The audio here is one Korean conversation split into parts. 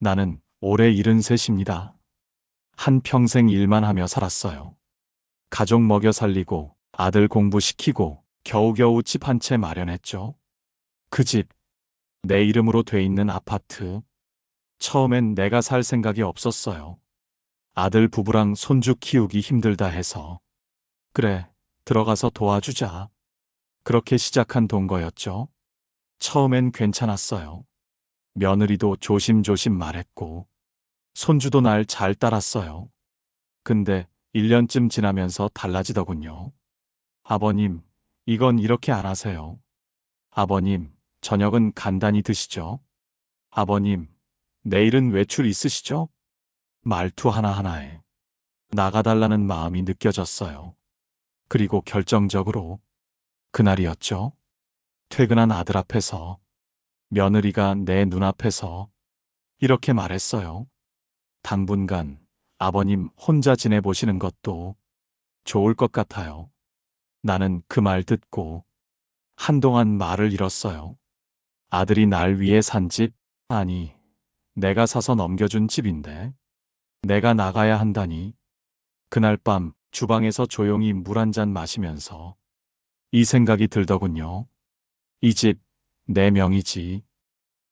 나는 올해 73입니다. 한평생 일만 하며 살았어요. 가족 먹여 살리고 아들 공부시키고 겨우겨우 집 한 채 마련했죠. 그 집, 내 이름으로 돼 있는 아파트. 처음엔 내가 살 생각이 없었어요. 아들 부부랑 손주 키우기 힘들다 해서. 그래, 들어가서 도와주자. 그렇게 시작한 동거였죠. 처음엔 괜찮았어요. 며느리도 조심조심 말했고, 손주도 날 잘 따랐어요. 근데 1년쯤 지나면서 달라지더군요. 아버님, 이건 이렇게 안 하세요. 아버님, 저녁은 간단히 드시죠. 아버님, 내일은 외출 있으시죠? 말투 하나하나에 나가달라는 마음이 느껴졌어요. 그리고 결정적으로 그날이었죠. 퇴근한 아들 앞에서 며느리가 내 눈앞에서 이렇게 말했어요. 당분간 아버님 혼자 지내보시는 것도 좋을 것 같아요. 나는 그 말 듣고 한동안 말을 잃었어요. 아들이 날 위해 산 집, 아니, 내가 사서 넘겨준 집인데 내가 나가야 한다니. 그날 밤 주방에서 조용히 물 한 잔 마시면서 이 생각이 들더군요. 이 집 내 명이지.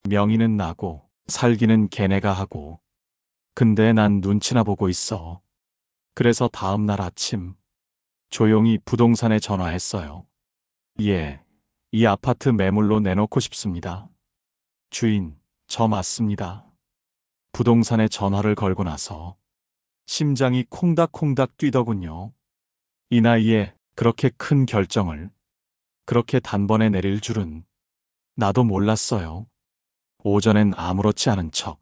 명의는 나고 살기는 걔네가 하고. 근데 난 눈치나 보고 있어. 그래서 다음 날 아침 조용히 부동산에 전화했어요. 예, 이 아파트 매물로 내놓고 싶습니다. 주인, 저 맞습니다. 부동산에 전화를 걸고 나서 심장이 콩닥콩닥 뛰더군요. 이 나이에 그렇게 큰 결정을 그렇게 단번에 내릴 줄은 나도 몰랐어요. 오전엔 아무렇지 않은 척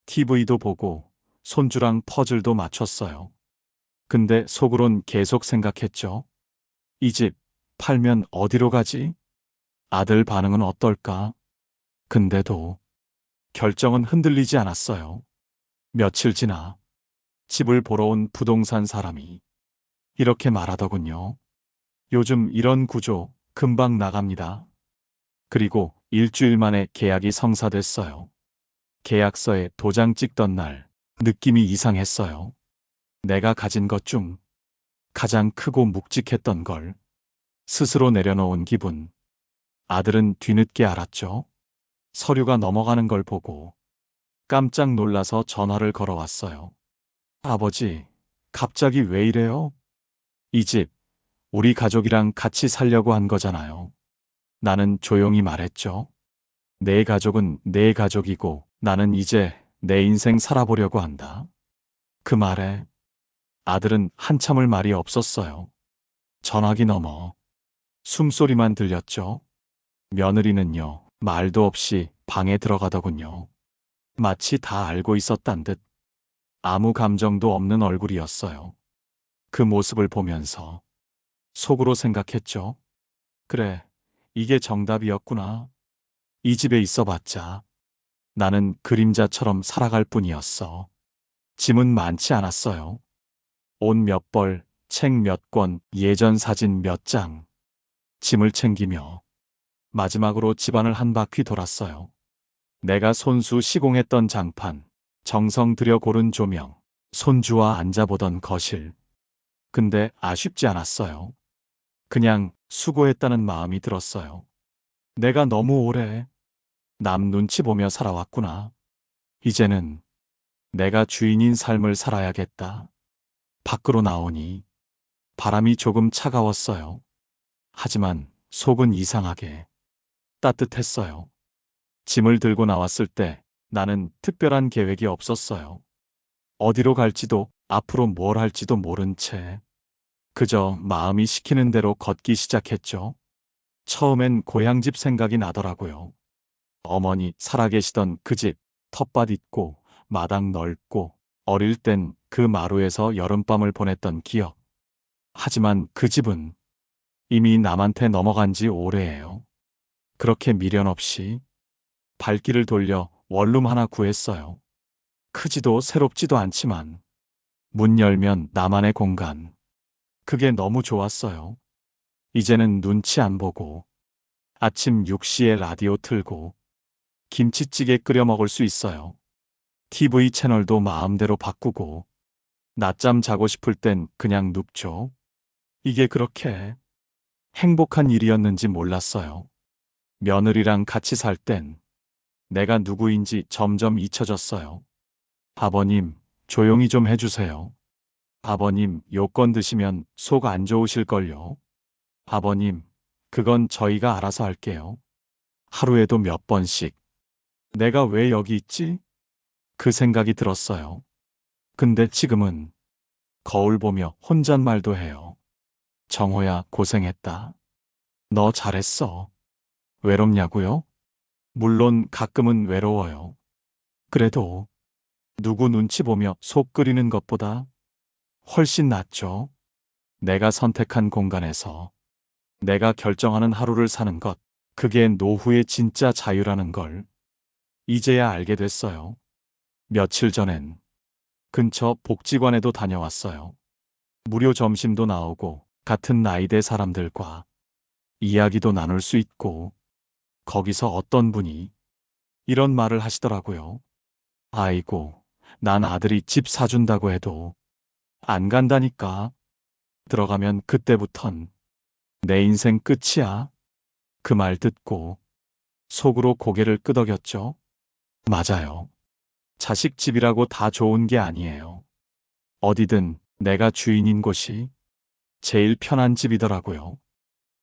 TV도 보고 손주랑 퍼즐도 맞췄어요. 근데 속으론 계속 생각했죠. 이 집 팔면 어디로 가지? 아들 반응은 어떨까? 근데도 결정은 흔들리지 않았어요. 며칠 지나 집을 보러 온 부동산 사람이 이렇게 말하더군요. 요즘 이런 구조 금방 나갑니다. 그리고 일주일 만에 계약이 성사됐어요. 계약서에 도장 찍던 날 느낌이 이상했어요. 내가 가진 것 중 가장 크고 묵직했던 걸 스스로 내려놓은 기분. 아들은 뒤늦게 알았죠. 서류가 넘어가는 걸 보고 깜짝 놀라서 전화를 걸어왔어요. 아버지, 갑자기 왜 이래요? 이 집, 우리 가족이랑 같이 살려고 한 거잖아요. 나는 조용히 말했죠. 내 가족은 내 가족이고 나는 이제 내 인생 살아보려고 한다. 그 말에 아들은 한참을 말이 없었어요. 전화기 넘어 숨소리만 들렸죠. 며느리는요, 말도 없이 방에 들어가더군요. 마치 다 알고 있었단 듯 아무 감정도 없는 얼굴이었어요. 그 모습을 보면서 속으로 생각했죠. 그래, 이게 정답이었구나. 이 집에 있어봤자 나는 그림자처럼 살아갈 뿐이었어. 짐은 많지 않았어요. 옷 몇 벌, 책 몇 권, 예전 사진 몇 장. 짐을 챙기며 마지막으로 집안을 한 바퀴 돌았어요. 내가 손수 시공했던 장판, 정성 들여 고른 조명, 손주와 앉아보던 거실. 근데 아쉽지 않았어요. 그냥 수고했다는 마음이 들었어요. 내가 너무 오래 남 눈치 보며 살아왔구나. 이제는 내가 주인인 삶을 살아야겠다. 밖으로 나오니 바람이 조금 차가웠어요. 하지만 속은 이상하게 따뜻했어요. 짐을 들고 나왔을 때 나는 특별한 계획이 없었어요. 어디로 갈지도 앞으로 뭘 할지도 모른 채 그저 마음이 시키는 대로 걷기 시작했죠. 처음엔 고향집 생각이 나더라고요. 어머니 살아계시던 그 집, 텃밭 있고 마당 넓고 어릴 땐 그 마루에서 여름밤을 보냈던 기억. 하지만 그 집은 이미 남한테 넘어간 지 오래예요. 그렇게 미련 없이 발길을 돌려 원룸 하나 구했어요. 크지도 새롭지도 않지만 문 열면 나만의 공간. 그게 너무 좋았어요. 이제는 눈치 안 보고 아침 6시에 라디오 틀고 김치찌개 끓여 먹을 수 있어요. TV 채널도 마음대로 바꾸고, 낮잠 자고 싶을 땐 그냥 눕죠. 이게 그렇게 행복한 일이었는지 몰랐어요. 며느리랑 같이 살 땐 내가 누구인지 점점 잊혀졌어요. 아버님, 조용히 좀 해주세요. 아버님, 요건 드시면 속 안 좋으실걸요. 아버님, 그건 저희가 알아서 할게요. 하루에도 몇 번씩. 내가 왜 여기 있지? 그 생각이 들었어요. 근데 지금은 거울 보며 혼잣말도 해요. 정호야, 고생했다. 너 잘했어. 외롭냐고요? 물론 가끔은 외로워요. 그래도 누구 눈치 보며 속 끓이는 것보다 훨씬 낫죠. 내가 선택한 공간에서 내가 결정하는 하루를 사는 것, 그게 노후의 진짜 자유라는 걸 이제야 알게 됐어요. 며칠 전엔 근처 복지관에도 다녀왔어요. 무료 점심도 나오고 같은 나이대 사람들과 이야기도 나눌 수 있고, 거기서 어떤 분이 이런 말을 하시더라고요. 아이고, 난 아들이 집 사준다고 해도 안 간다니까. 들어가면 그때부턴 내 인생 끝이야. 그 말 듣고 속으로 고개를 끄덕였죠. 맞아요. 자식 집이라고 다 좋은 게 아니에요. 어디든 내가 주인인 곳이 제일 편한 집이더라고요.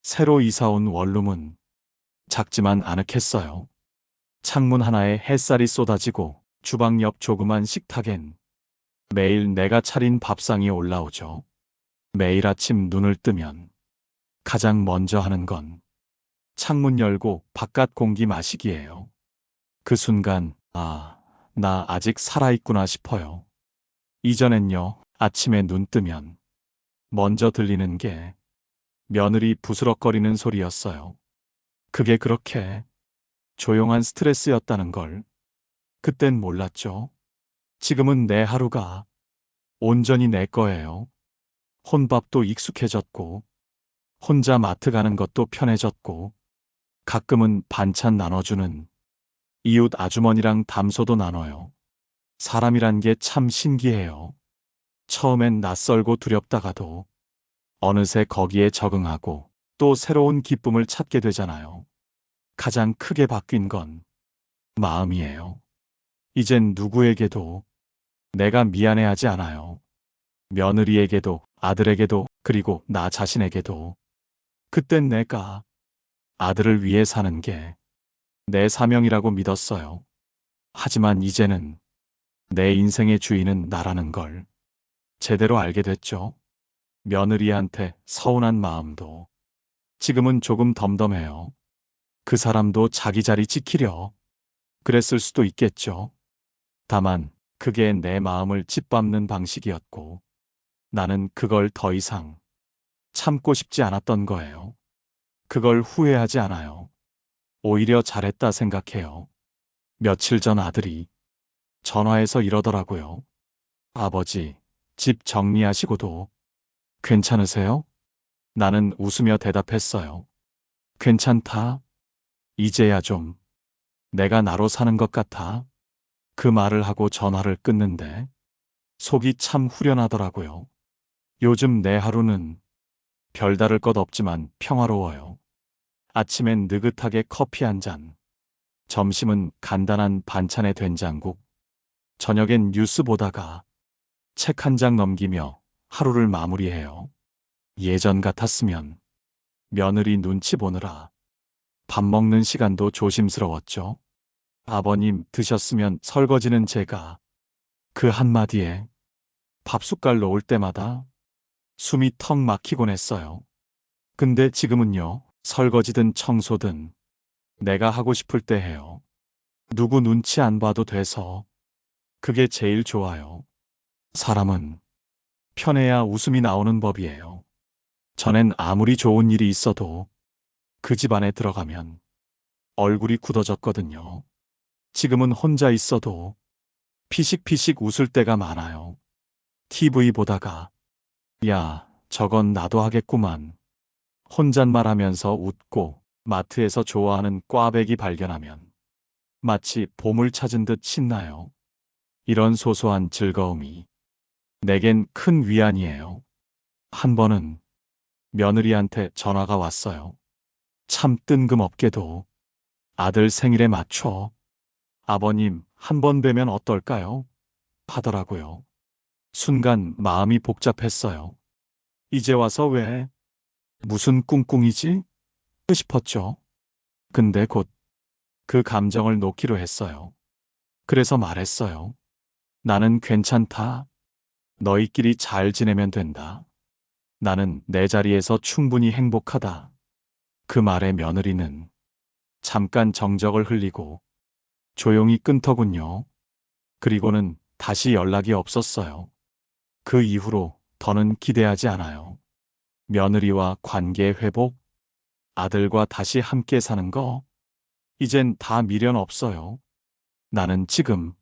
새로 이사 온 원룸은 작지만 아늑했어요. 창문 하나에 햇살이 쏟아지고 주방 옆 조그만 식탁엔 매일 내가 차린 밥상이 올라오죠. 매일 아침 눈을 뜨면 가장 먼저 하는 건 창문 열고 바깥 공기 마시기예요. 그 순간, 아, 나 아직 살아있구나 싶어요. 이전엔요, 아침에 눈 뜨면 먼저 들리는 게 며느리 부스럭거리는 소리였어요. 그게 그렇게 조용한 스트레스였다는 걸 그땐 몰랐죠. 지금은 내 하루가 온전히 내 거예요. 혼밥도 익숙해졌고, 혼자 마트 가는 것도 편해졌고, 가끔은 반찬 나눠주는 이웃 아주머니랑 담소도 나눠요. 사람이란 게 참 신기해요. 처음엔 낯설고 두렵다가도 어느새 거기에 적응하고 또 새로운 기쁨을 찾게 되잖아요. 가장 크게 바뀐 건 마음이에요. 이젠 누구에게도 내가 미안해하지 않아요. 며느리에게도, 아들에게도, 그리고 나 자신에게도. 그땐 내가 아들을 위해 사는 게 내 사명이라고 믿었어요. 하지만 이제는 내 인생의 주인은 나라는 걸 제대로 알게 됐죠. 며느리한테 서운한 마음도 지금은 조금 덤덤해요. 그 사람도 자기 자리 지키려 그랬을 수도 있겠죠. 다만 그게 내 마음을 짓밟는 방식이었고, 나는 그걸 더 이상 참고 싶지 않았던 거예요. 그걸 후회하지 않아요. 오히려 잘했다 생각해요. 며칠 전 아들이 전화해서 이러더라고요. 아버지, 집 정리하시고도 괜찮으세요? 나는 웃으며 대답했어요. 괜찮다. 이제야 좀 내가 나로 사는 것 같아. 그 말을 하고 전화를 끊는데 속이 참 후련하더라고요. 요즘 내 하루는 별다를 것 없지만 평화로워요. 아침엔 느긋하게 커피 한 잔, 점심은 간단한 반찬에 된장국, 저녁엔 뉴스 보다가 책 한 장 넘기며 하루를 마무리해요. 예전 같았으면 며느리 눈치 보느라 밥 먹는 시간도 조심스러웠죠. 아버님 드셨으면 설거지는 제가, 그 한마디에 밥 숟갈 놓을 때마다 숨이 턱 막히곤 했어요. 근데 지금은요, 설거지든 청소든 내가 하고 싶을 때 해요. 누구 눈치 안 봐도 돼서 그게 제일 좋아요. 사람은 편해야 웃음이 나오는 법이에요. 전엔 아무리 좋은 일이 있어도 그 집 안에 들어가면 얼굴이 굳어졌거든요. 지금은 혼자 있어도 피식피식 웃을 때가 많아요. TV 보다가 야, 저건 나도 하겠구만. 혼잣말하면서 웃고 마트에서 좋아하는 꽈배기 발견하면 마치 보물 찾은 듯 신나요. 이런 소소한 즐거움이 내겐 큰 위안이에요. 한 번은 며느리한테 전화가 왔어요. 참 뜬금없게도 아들 생일에 맞춰 아버님 한 번 뵈면 어떨까요? 하더라고요. 순간 마음이 복잡했어요. 이제 와서 왜? 무슨 꿍꿍이지? 싶었죠. 근데 곧 그 감정을 놓기로 했어요. 그래서 말했어요. 나는 괜찮다. 너희끼리 잘 지내면 된다. 나는 내 자리에서 충분히 행복하다. 그 말에 며느리는 잠깐 정적을 흘리고 조용히 끊더군요. 그리고는 다시 연락이 없었어요. 그 이후로 더는 기대하지 않아요. 며느리와 관계 회복, 아들과 다시 함께 사는 거, 이젠 다 미련 없어요. 나는 지금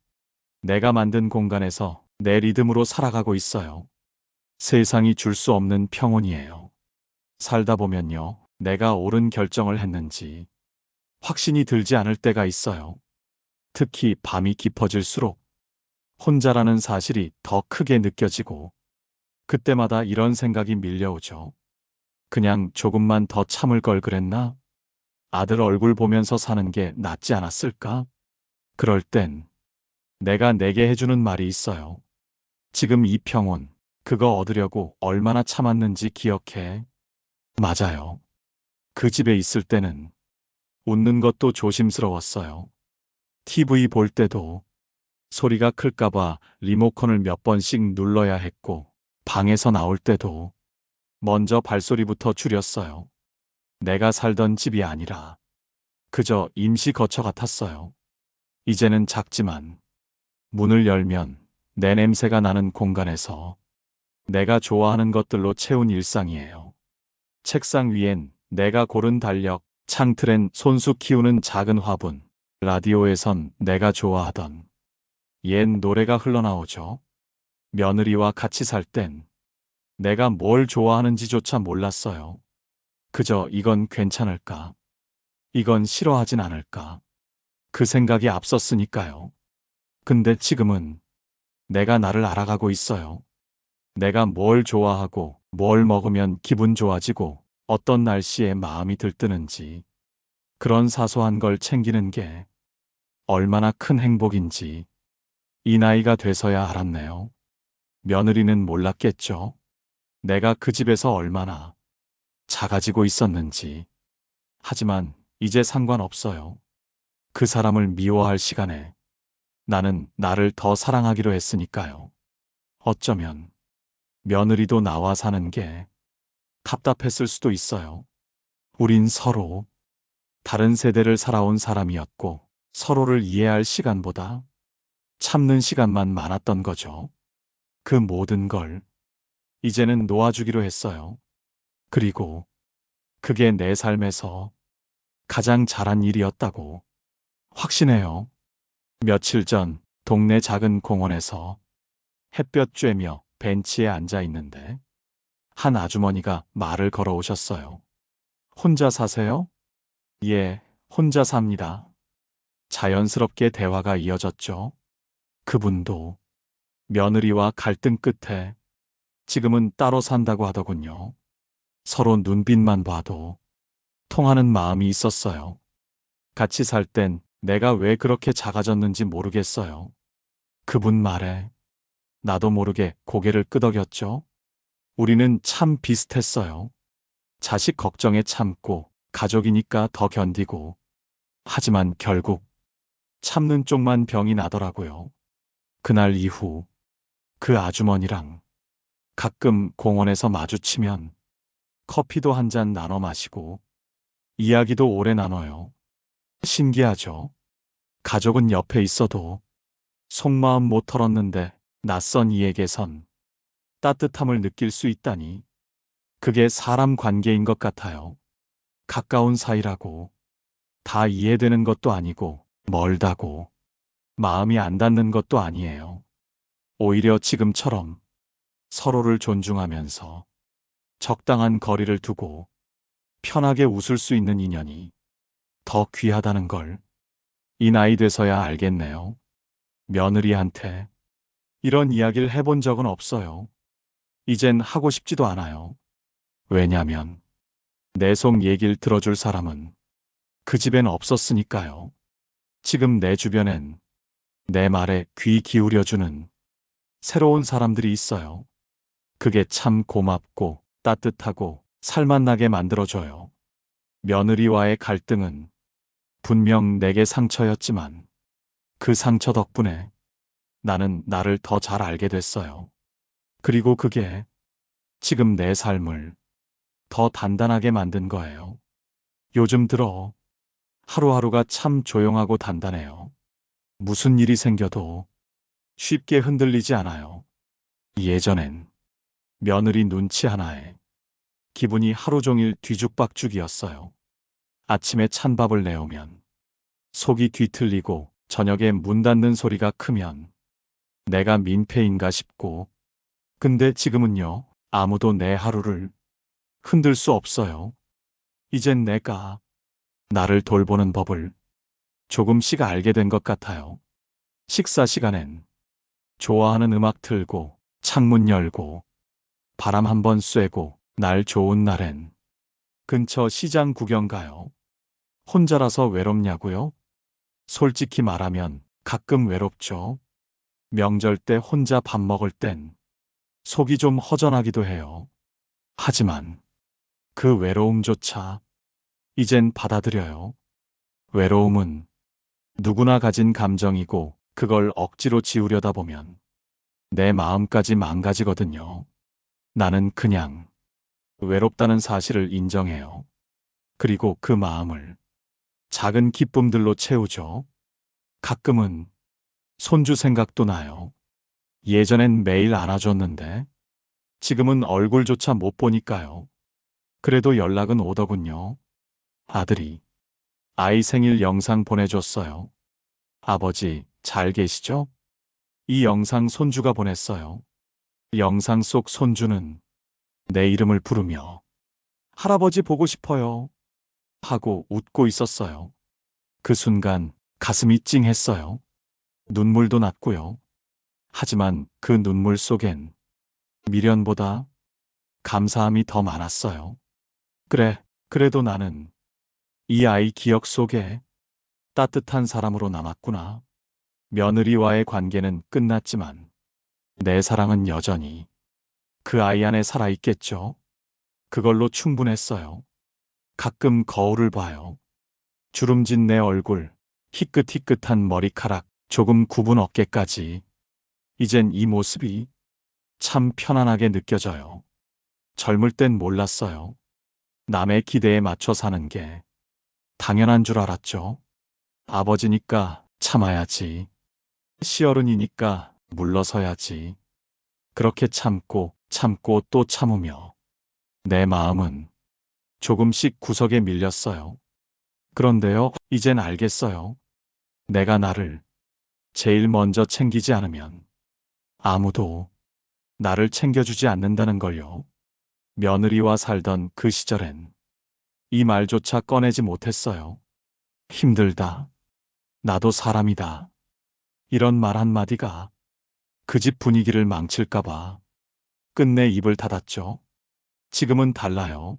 내가 만든 공간에서 내 리듬으로 살아가고 있어요. 세상이 줄 수 없는 평온이에요. 살다 보면요, 내가 옳은 결정을 했는지 확신이 들지 않을 때가 있어요. 특히 밤이 깊어질수록 혼자라는 사실이 더 크게 느껴지고 그때마다 이런 생각이 밀려오죠. 그냥 조금만 더 참을 걸 그랬나? 아들 얼굴 보면서 사는 게 낫지 않았을까? 그럴 땐 내가 내게 해주는 말이 있어요. 지금 이 평온, 그거 얻으려고 얼마나 참았는지 기억해. 맞아요. 그 집에 있을 때는 웃는 것도 조심스러웠어요. TV 볼 때도 소리가 클까봐 리모컨을 몇 번씩 눌러야 했고, 방에서 나올 때도 먼저 발소리부터 줄였어요. 내가 살던 집이 아니라 그저 임시 거처 같았어요. 이제는 작지만 문을 열면 내 냄새가 나는 공간에서 내가 좋아하는 것들로 채운 일상이에요. 책상 위엔 내가 고른 달력, 창틀엔 손수 키우는 작은 화분, 라디오에선 내가 좋아하던 옛 노래가 흘러나오죠. 며느리와 같이 살 땐 내가 뭘 좋아하는지조차 몰랐어요. 그저 이건 괜찮을까? 이건 싫어하진 않을까? 그 생각이 앞섰으니까요. 근데 지금은 내가 나를 알아가고 있어요. 내가 뭘 좋아하고 뭘 먹으면 기분 좋아지고 어떤 날씨에 마음이 들뜨는지 그런 사소한 걸 챙기는 게 얼마나 큰 행복인지 이 나이가 돼서야 알았네요. 며느리는 몰랐겠죠. 내가 그 집에서 얼마나 작아지고 있었는지. 하지만 이제 상관없어요. 그 사람을 미워할 시간에 나는 나를 더 사랑하기로 했으니까요. 어쩌면 며느리도 나와 사는 게 답답했을 수도 있어요. 우린 서로 다른 세대를 살아온 사람이었고 서로를 이해할 시간보다 참는 시간만 많았던 거죠. 그 모든 걸 이제는 놓아주기로 했어요. 그리고 그게 내 삶에서 가장 잘한 일이었다고 확신해요. 며칠 전 동네 작은 공원에서 햇볕 쬐며 벤치에 앉아 있는데 한 아주머니가 말을 걸어오셨어요. 혼자 사세요? 예, 혼자 삽니다. 자연스럽게 대화가 이어졌죠. 그분도 며느리와 갈등 끝에 지금은 따로 산다고 하더군요. 서로 눈빛만 봐도 통하는 마음이 있었어요. 같이 살 땐 내가 왜 그렇게 작아졌는지 모르겠어요. 그분 말에 나도 모르게 고개를 끄덕였죠. 우리는 참 비슷했어요. 자식 걱정에 참고 가족이니까 더 견디고. 하지만 결국 참는 쪽만 병이 나더라고요. 그날 이후 그 아주머니랑 가끔 공원에서 마주치면 커피도 한 잔 나눠 마시고 이야기도 오래 나눠요. 신기하죠? 가족은 옆에 있어도 속마음 못 털었는데 낯선 이에게선 따뜻함을 느낄 수 있다니. 그게 사람 관계인 것 같아요. 가까운 사이라고 다 이해되는 것도 아니고 멀다고 마음이 안 닿는 것도 아니에요. 오히려 지금처럼 서로를 존중하면서 적당한 거리를 두고 편하게 웃을 수 있는 인연이 더 귀하다는 걸 이 나이 돼서야 알겠네요. 며느리한테 이런 이야기를 해본 적은 없어요. 이젠 하고 싶지도 않아요. 왜냐면 내 속 얘기를 들어줄 사람은 그 집엔 없었으니까요. 지금 내 주변엔 내 말에 귀 기울여주는 새로운 사람들이 있어요. 그게 참 고맙고 따뜻하고 살맛나게 만들어줘요. 며느리와의 갈등은 분명 내게 상처였지만 그 상처 덕분에 나는 나를 더 잘 알게 됐어요. 그리고 그게 지금 내 삶을 더 단단하게 만든 거예요. 요즘 들어 하루하루가 참 조용하고 단단해요. 무슨 일이 생겨도 쉽게 흔들리지 않아요. 예전엔 며느리 눈치 하나에 기분이 하루 종일 뒤죽박죽이었어요. 아침에 찬밥을 내오면 속이 뒤틀리고 저녁에 문 닫는 소리가 크면 내가 민폐인가 싶고, 근데 지금은요, 아무도 내 하루를 흔들 수 없어요. 이젠 내가 나를 돌보는 법을 조금씩 알게 된 것 같아요. 식사 시간엔 좋아하는 음악 틀고 창문 열고 바람 한번 쐬고, 날 좋은 날엔 근처 시장 구경 가요. 혼자라서 외롭냐고요? 솔직히 말하면 가끔 외롭죠. 명절 때 혼자 밥 먹을 땐 속이 좀 허전하기도 해요. 하지만 그 외로움조차 이젠 받아들여요. 외로움은 누구나 가진 감정이고 그걸 억지로 지우려다 보면 내 마음까지 망가지거든요. 나는 그냥 외롭다는 사실을 인정해요. 그리고 그 마음을 작은 기쁨들로 채우죠. 가끔은 손주 생각도 나요. 예전엔 매일 안아줬는데 지금은 얼굴조차 못 보니까요. 그래도 연락은 오더군요. 아들이 아이 생일 영상 보내줬어요. 아버지, 잘 계시죠? 이 영상 손주가 보냈어요. 영상 속 손주는 내 이름을 부르며 할아버지 보고 싶어요 하고 웃고 있었어요. 그 순간 가슴이 찡했어요. 눈물도 났고요. 하지만 그 눈물 속엔 미련보다 감사함이 더 많았어요. 그래, 그래도 나는 이 아이 기억 속에 따뜻한 사람으로 남았구나. 며느리와의 관계는 끝났지만 내 사랑은 여전히 그 아이 안에 살아있겠죠. 그걸로 충분했어요. 가끔 거울을 봐요. 주름진 내 얼굴, 희끗희끗한 머리카락, 조금 굽은 어깨까지. 이젠 이 모습이 참 편안하게 느껴져요. 젊을 땐 몰랐어요. 남의 기대에 맞춰 사는 게 당연한 줄 알았죠. 아버지니까 참아야지. 시어른이니까 물러서야지. 그렇게 참고 참고 또 참으며 내 마음은 조금씩 구석에 밀렸어요. 그런데요, 이젠 알겠어요. 내가 나를 제일 먼저 챙기지 않으면 아무도 나를 챙겨주지 않는다는 걸요. 며느리와 살던 그 시절엔 이 말조차 꺼내지 못했어요. 힘들다. 나도 사람이다. 이런 말 한마디가 그 집 분위기를 망칠까봐 끝내 입을 닫았죠. 지금은 달라요.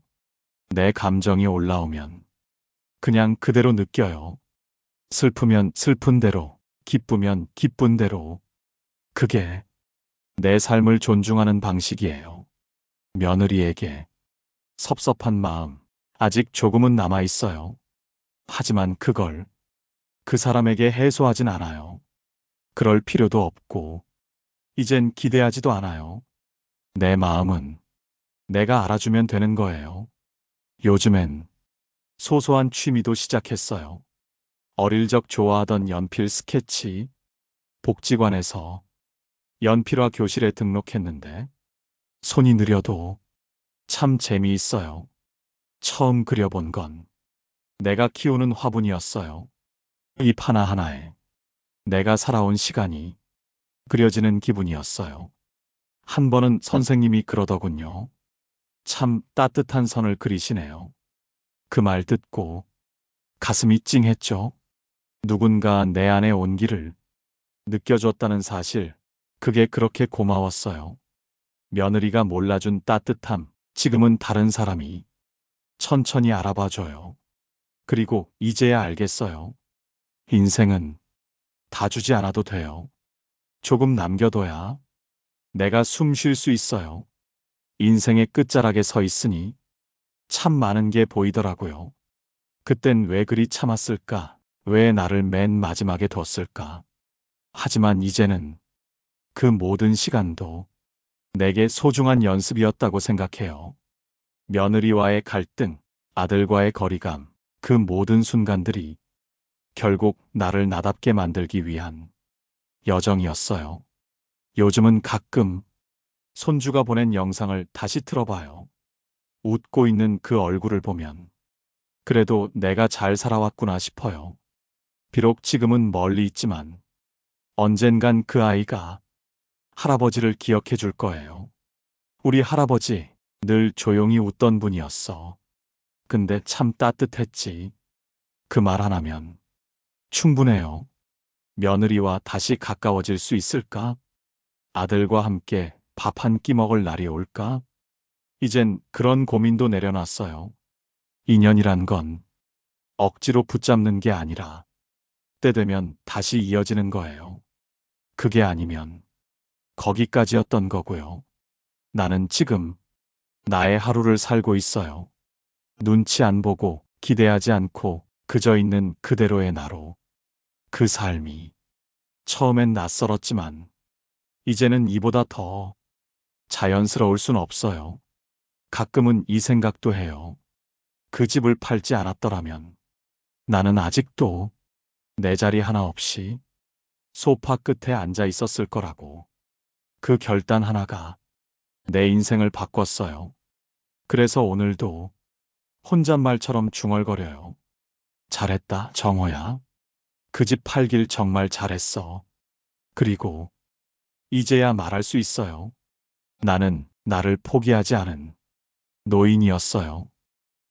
내 감정이 올라오면 그냥 그대로 느껴요. 슬프면 슬픈 대로, 기쁘면 기쁜 대로. 그게 내 삶을 존중하는 방식이에요. 며느리에게 섭섭한 마음 아직 조금은 남아 있어요. 하지만 그걸 그 사람에게 해소하진 않아요. 그럴 필요도 없고 이젠 기대하지도 않아요. 내 마음은 내가 알아주면 되는 거예요. 요즘엔 소소한 취미도 시작했어요. 어릴 적 좋아하던 연필 스케치, 복지관에서 연필화 교실에 등록했는데 손이 느려도 참 재미있어요. 처음 그려본 건 내가 키우는 화분이었어요. 잎 하나하나에 내가 살아온 시간이 그려지는 기분이었어요. 한 번은 선생님이 그러더군요. 참 따뜻한 선을 그리시네요. 그 말 듣고 가슴이 찡했죠. 누군가 내 안의 온기를 느껴줬다는 사실, 그게 그렇게 고마웠어요. 며느리가 몰라준 따뜻함, 지금은 다른 사람이 천천히 알아봐줘요. 그리고 이제야 알겠어요. 인생은 다 주지 않아도 돼요. 조금 남겨둬야 내가 숨 쉴 수 있어요. 인생의 끝자락에 서 있으니 참 많은 게 보이더라고요. 그땐 왜 그리 참았을까? 왜 나를 맨 마지막에 뒀을까? 하지만 이제는 그 모든 시간도 내게 소중한 연습이었다고 생각해요. 며느리와의 갈등, 아들과의 거리감, 그 모든 순간들이 결국 나를 나답게 만들기 위한 여정이었어요. 요즘은 가끔 손주가 보낸 영상을 다시 틀어봐요. 웃고 있는 그 얼굴을 보면 그래도 내가 잘 살아왔구나 싶어요. 비록 지금은 멀리 있지만 언젠간 그 아이가 할아버지를 기억해 줄 거예요. 우리 할아버지 늘 조용히 웃던 분이었어. 근데 참 따뜻했지. 그 말 하나면 충분해요. 며느리와 다시 가까워질 수 있을까? 아들과 함께 밥 한 끼 먹을 날이 올까? 이젠 그런 고민도 내려놨어요. 인연이란 건 억지로 붙잡는 게 아니라 때 되면 다시 이어지는 거예요. 그게 아니면 거기까지였던 거고요. 나는 지금 나의 하루를 살고 있어요. 눈치 안 보고 기대하지 않고 그저 있는 그대로의 나로. 그 삶이 처음엔 낯설었지만 이제는 이보다 더 자연스러울 순 없어요. 가끔은 이 생각도 해요. 그 집을 팔지 않았더라면 나는 아직도 내 자리 하나 없이 소파 끝에 앉아 있었을 거라고. 그 결단 하나가 내 인생을 바꿨어요. 그래서 오늘도 혼잣말처럼 중얼거려요. 잘했다, 정호야. 그 집 팔길 정말 잘했어. 그리고 이제야 말할 수 있어요. 나는 나를 포기하지 않은 노인이었어요.